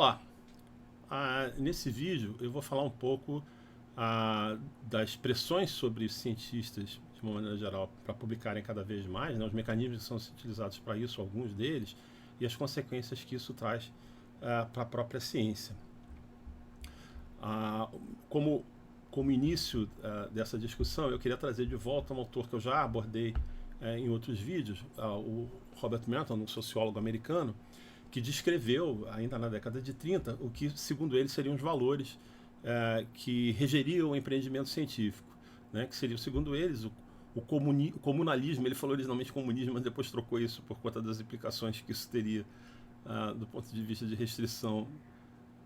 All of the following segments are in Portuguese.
Olá, nesse vídeo eu vou falar um pouco das pressões sobre os cientistas, de uma maneira geral, para publicarem cada vez mais, né, os mecanismos que são utilizados para isso, alguns deles, e as consequências que isso traz para a própria ciência. Como início dessa discussão, eu queria trazer de volta um autor que eu já abordei em outros vídeos, o Robert Merton, um sociólogo americano, que descreveu, ainda na década de 30, o que, segundo ele, seriam os valores que regeriam o empreendimento científico, né? Que seria, segundo eles, o comunalismo. Ele falou originalmente comunismo, mas depois trocou isso por conta das implicações que isso teria do ponto de vista de restrição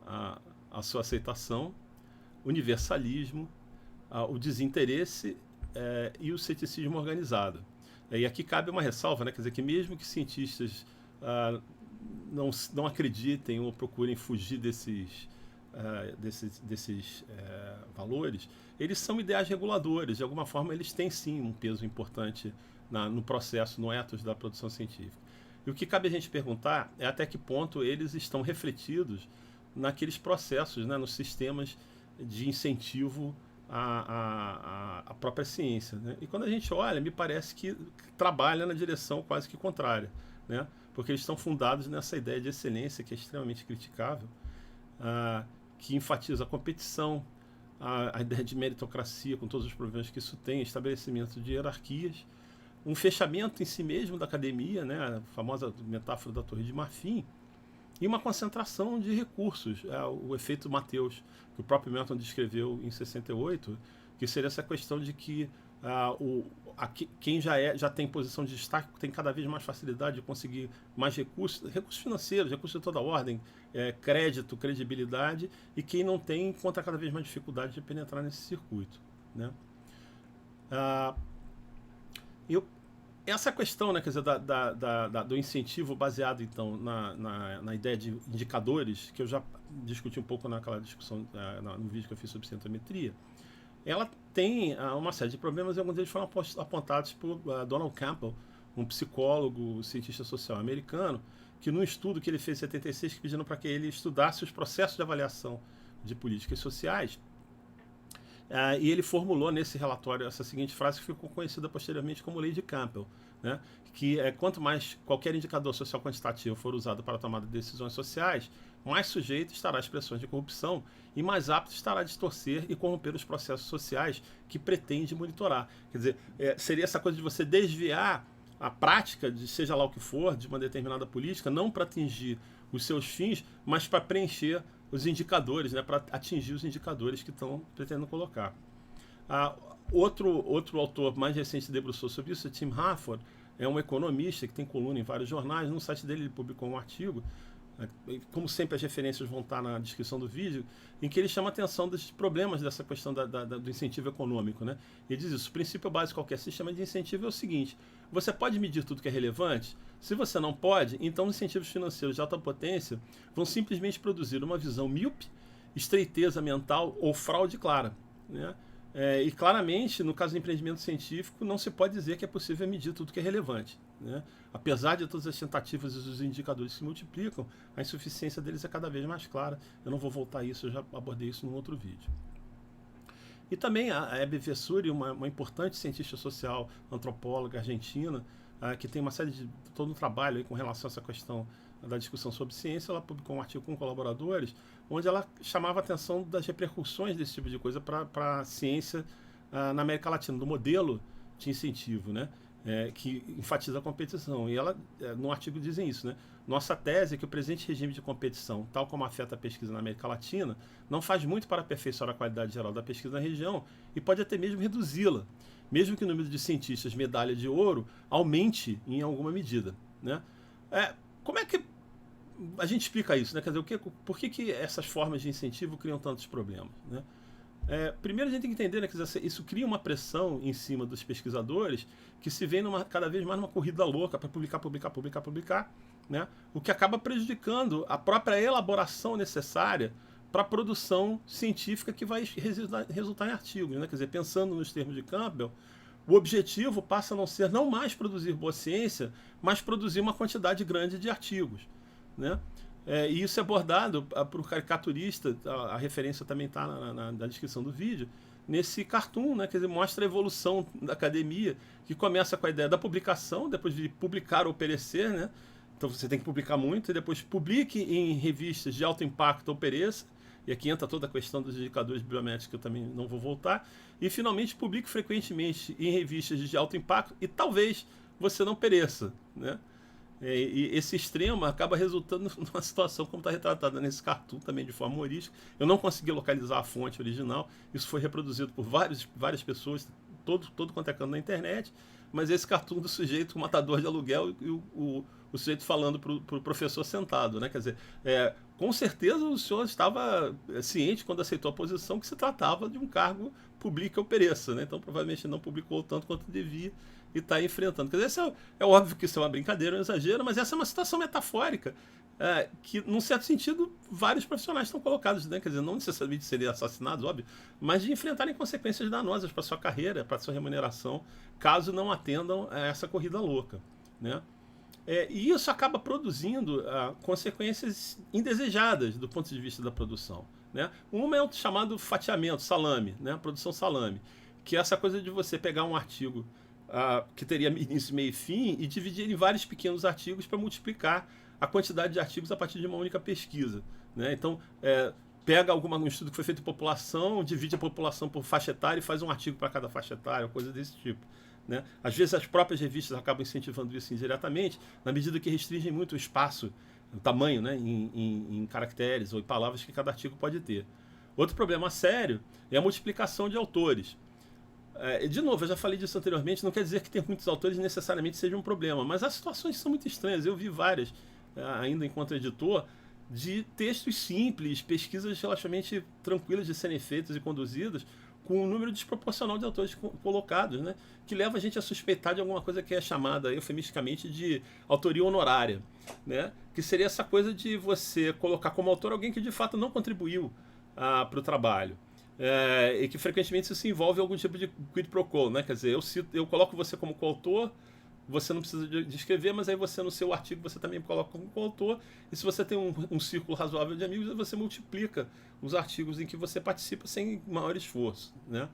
à sua aceitação, universalismo, o desinteresse e o ceticismo organizado. E aqui cabe uma ressalva, né? Quer dizer, que mesmo que cientistas não acreditem ou procurem fugir desses valores, eles são ideais reguladores. De alguma forma, eles têm sim um peso importante no processo, no ethos da produção científica. E o que cabe a gente perguntar é até que ponto eles estão refletidos naqueles processos, né, nos sistemas de incentivo à própria ciência, né? E quando a gente olha, me parece que trabalha na direção quase que contrária, né? Porque eles estão fundados nessa ideia de excelência que é extremamente criticável, que enfatiza a competição, a ideia de meritocracia, com todos os problemas que isso tem, estabelecimento de hierarquias, um fechamento em si mesmo da academia, né, a famosa metáfora da Torre de Marfim, e uma concentração de recursos, o efeito Mateus, que o próprio Merton descreveu em 68, que seria essa questão de que quem já tem posição de destaque tem cada vez mais facilidade de conseguir mais recursos financeiros, recursos de toda ordem, crédito, credibilidade, e quem não tem encontra cada vez mais dificuldade de penetrar nesse circuito, né? Essa questão, né, quer dizer, do incentivo baseado, então, na ideia de indicadores, que eu já discuti um pouco naquela discussão, no vídeo que eu fiz sobre centrometria, ela tem uma série de problemas, e alguns deles foram apontados por Donald Campbell, um psicólogo, cientista social americano, que num estudo que ele fez em 76, que pediram para que ele estudasse os processos de avaliação de políticas sociais, e ele formulou nesse relatório essa seguinte frase, que ficou conhecida posteriormente como Lei de Campbell, né? Que quanto mais qualquer indicador social quantitativo for usado para a tomada de decisões sociais, mais sujeito estará às pressões de corrupção e mais apto estará a distorcer e corromper os processos sociais que pretende monitorar. Quer dizer, seria essa coisa de você desviar a prática, de seja lá o que for, de uma determinada política, não para atingir os seus fins, mas para preencher os indicadores, né, para atingir os indicadores que estão pretendendo colocar. Outro autor mais recente debruçou sobre isso, Tim Harford, é um economista que tem coluna em vários jornais. No site dele ele publicou um artigo, como sempre as referências vão estar na descrição do vídeo, em que ele chama a atenção dos problemas dessa questão do incentivo econômico, né? Ele diz isso: o princípio básico de qualquer sistema de incentivo é o seguinte: você pode medir tudo que é relevante? Se você não pode, então os incentivos financeiros de alta potência vão simplesmente produzir uma visão míope, estreiteza mental ou fraude clara, né? E claramente, no caso do empreendimento científico, não se pode dizer que é possível medir tudo que é relevante, né? Apesar de todas as tentativas e os indicadores que se multiplicam, a insuficiência deles é cada vez mais clara. Eu não vou voltar a isso, eu já abordei isso num outro vídeo. E também a Hebe Vessuri, uma importante cientista social, antropóloga argentina, que tem uma série de todo um trabalho aí com relação a essa questão da discussão sobre ciência. Ela publicou um artigo com colaboradores, onde ela chamava a atenção das repercussões desse tipo de coisa para a ciência na América Latina, do modelo de incentivo, né? Que enfatiza a competição. E ela, no artigo, dizem isso, né? Nossa tese é que o presente regime de competição, tal como afeta a pesquisa na América Latina, não faz muito para aperfeiçoar a qualidade geral da pesquisa na região e pode até mesmo reduzi-la, mesmo que o número de cientistas medalha de ouro aumente em alguma medida, né? Como é que a gente explica isso, né? Quer dizer, por que essas formas de incentivo criam tantos problemas, né? Primeiro a gente tem que entender, né, que isso cria uma pressão em cima dos pesquisadores que se vê cada vez mais numa corrida louca para publicar, né? O que acaba prejudicando a própria elaboração necessária para a produção científica que vai resultar em artigos, né? Quer dizer, pensando nos termos de Campbell, o objetivo passa a não mais produzir boa ciência, mas produzir uma quantidade grande de artigos, né? E isso é abordado por um caricaturista, a referência também está na descrição do vídeo, nesse cartoon, né? Quer dizer, mostra a evolução da academia, que começa com a ideia da publicação, depois de publicar ou perecer, né? Então você tem que publicar muito, e depois publique em revistas de alto impacto ou pereça, e aqui entra toda a questão dos indicadores biométricos, que eu também não vou voltar, e finalmente publique frequentemente em revistas de alto impacto, e talvez você não pereça, né? E esse extremo acaba resultando numa situação como está retratada nesse cartoon também de forma humorística. Eu não consegui localizar a fonte original, isso foi reproduzido por várias pessoas, todo quanto é canto na internet, mas esse cartoon do sujeito, o matador de aluguel, e o sujeito falando para o professor sentado, né? Quer dizer, com certeza o senhor estava ciente quando aceitou a posição que se tratava de um cargo publique ou pereça, né? Então provavelmente não publicou tanto quanto devia e está enfrentando. Quer dizer, é óbvio que isso é uma brincadeira, um exagero, mas essa é uma situação metafórica que, num certo sentido, vários profissionais estão colocados, né? Quer dizer, não necessariamente de serem assassinados, óbvio, mas de enfrentarem consequências danosas para sua carreira, para sua remuneração, caso não atendam a essa corrida louca, né? E isso acaba produzindo consequências indesejadas do ponto de vista da produção, né? Uma é o chamado fatiamento, salame, né? Produção salame, que é essa coisa de você pegar um artigo que teria início, meio e fim e dividir em vários pequenos artigos para multiplicar a quantidade de artigos a partir de uma única pesquisa, né? Então, pega um estudo que foi feito em população, divide a população por faixa etária e faz um artigo para cada faixa etária, coisa desse tipo, né? Às vezes as próprias revistas acabam incentivando isso indiretamente, na medida que restringem muito o espaço, o tamanho, né, em caracteres ou em palavras que cada artigo pode ter. Outro problema sério é a multiplicação de autores. De novo, eu já falei disso anteriormente, não quer dizer que ter muitos autores necessariamente seja um problema, mas as situações são muito estranhas. Eu vi várias, ainda enquanto editor, de textos simples, pesquisas relativamente tranquilas de serem feitas e conduzidas, com um número desproporcional de autores colocados, né? Que leva a gente a suspeitar de alguma coisa que é chamada, eufemisticamente, de autoria honorária, né? Que seria essa coisa de você colocar como autor alguém que de fato não contribuiu para o trabalho. E que frequentemente isso se envolve em algum tipo de quid pro quo, né? Quer dizer, eu coloco você como coautor, você não precisa de escrever, mas aí você no seu artigo você também coloca como coautor, e se você tem um círculo razoável de amigos, você multiplica os artigos em que você participa sem maior esforço, né?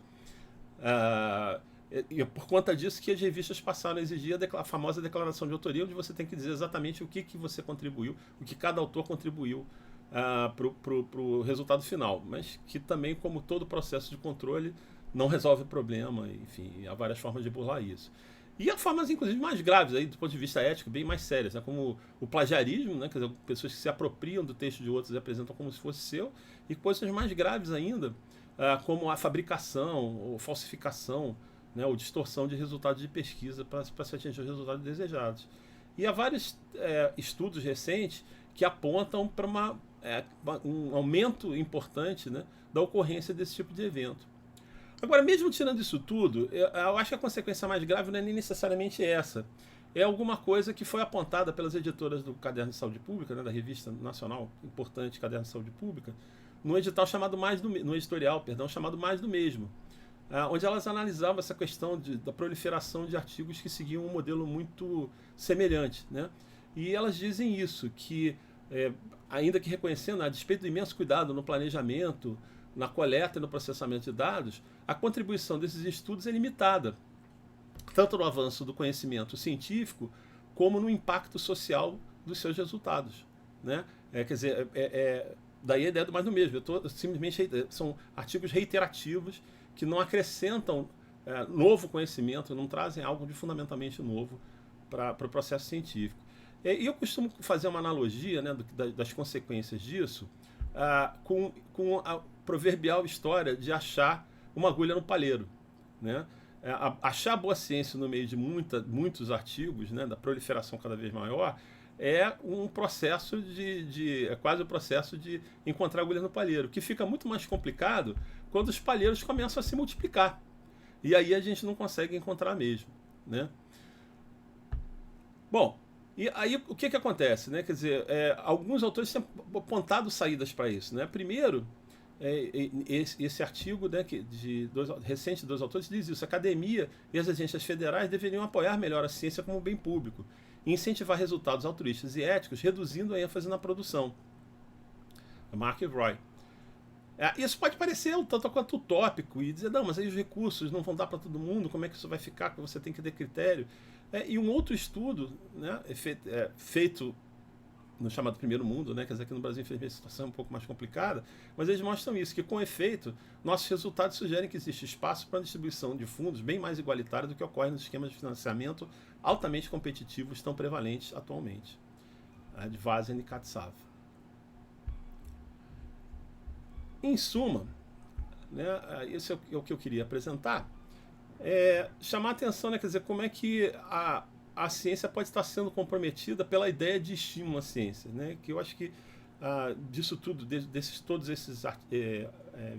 E é por conta disso que as revistas passaram a exigir a famosa declaração de autoria, onde você tem que dizer exatamente o que você contribuiu, o que cada autor contribuiu para o resultado final, mas que também, como todo processo de controle, não resolve o problema, enfim, há várias formas de burlar isso. E há formas, inclusive, mais graves, aí, do ponto de vista ético, bem mais sérias, né? Como o plagiarismo, né? Quer dizer, pessoas que se apropriam do texto de outros e apresentam como se fosse seu, e coisas mais graves ainda, como a fabricação ou falsificação, né? Ou distorção de resultados de pesquisa para se atingir os resultados desejados. E há vários estudos recentes que apontam para um aumento importante, né, da ocorrência desse tipo de evento. Agora, mesmo tirando isso tudo, eu acho que a consequência mais grave não é nem necessariamente essa. É alguma coisa que foi apontada pelas editoras do Caderno de Saúde Pública, né, da revista nacional importante Caderno de Saúde Pública, no editorial chamado Mais do Mesmo, onde elas analisavam essa questão da proliferação de artigos que seguiam um modelo muito semelhante, né? E elas dizem isso, que ainda que reconhecendo, a despeito do imenso cuidado no planejamento, na coleta e no processamento de dados, a contribuição desses estudos é limitada, tanto no avanço do conhecimento científico, como no impacto social dos seus resultados, né? Quer dizer, daí a ideia do mais do mesmo. São artigos reiterativos que não acrescentam novo conhecimento, não trazem algo de fundamentalmente novo para o processo científico. E eu costumo fazer uma analogia, né, das consequências disso com a proverbial história de achar uma agulha no palheiro, né? Achar boa ciência no meio de muitos artigos, né, da proliferação cada vez maior, é um processo é quase o processo de encontrar agulha no palheiro, que fica muito mais complicado quando os palheiros começam a se multiplicar. E aí a gente não consegue encontrar mesmo, né? Bom, e aí o que acontece, né? Quer dizer, alguns autores têm apontado saídas para isso, né? Primeiro, esse artigo, né, recente de dois autores diz isso: a academia e as agências federais deveriam apoiar melhor a ciência como bem público e incentivar resultados altruístas e éticos, reduzindo a ênfase na produção. Mark Roy. Isso pode parecer um tanto quanto utópico e dizer, não, mas aí os recursos não vão dar para todo mundo, como é que isso vai ficar, que você tem que ter critério. E um outro estudo, né, feito no chamado Primeiro Mundo, né, quer dizer, aqui no Brasil, infelizmente, a situação é um pouco mais complicada, mas eles mostram isso, que com efeito, nossos resultados sugerem que existe espaço para a distribuição de fundos bem mais igualitária do que ocorre nos esquemas de financiamento altamente competitivos tão prevalentes atualmente. De Vazen e Katsav. Em suma, né, isso é o que eu queria apresentar, chamar a atenção, né, quer dizer, como é que a ciência pode estar sendo comprometida pela ideia de estímulo à ciência, né, que eu acho que disso tudo, todos esses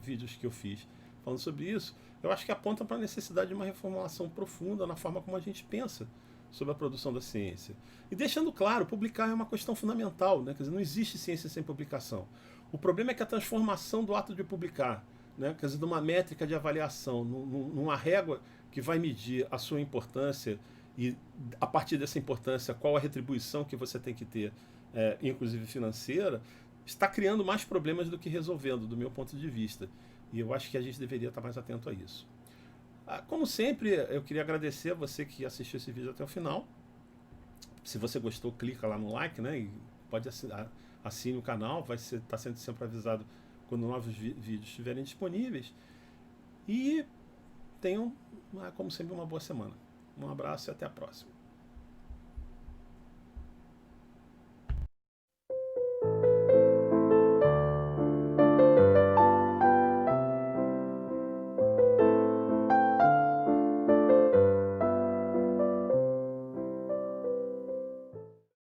vídeos que eu fiz falando sobre isso, eu acho que aponta para a necessidade de uma reformulação profunda na forma como a gente pensa sobre a produção da ciência. E deixando claro, publicar é uma questão fundamental, né, quer dizer, não existe ciência sem publicação. O problema é que a transformação do ato de publicar, né, quer dizer, de uma métrica de avaliação, numa régua que vai medir a sua importância e, a partir dessa importância, qual a retribuição que você tem que ter, inclusive financeira, está criando mais problemas do que resolvendo, do meu ponto de vista. E eu acho que a gente deveria estar mais atento a isso. Como sempre, eu queria agradecer a você que assistiu esse vídeo até o final. Se você gostou, clica lá no like, né, e pode assine o canal, vai estar sendo sempre avisado quando novos vídeos estiverem disponíveis. E tenham, como sempre, uma boa semana. Um abraço e até a próxima.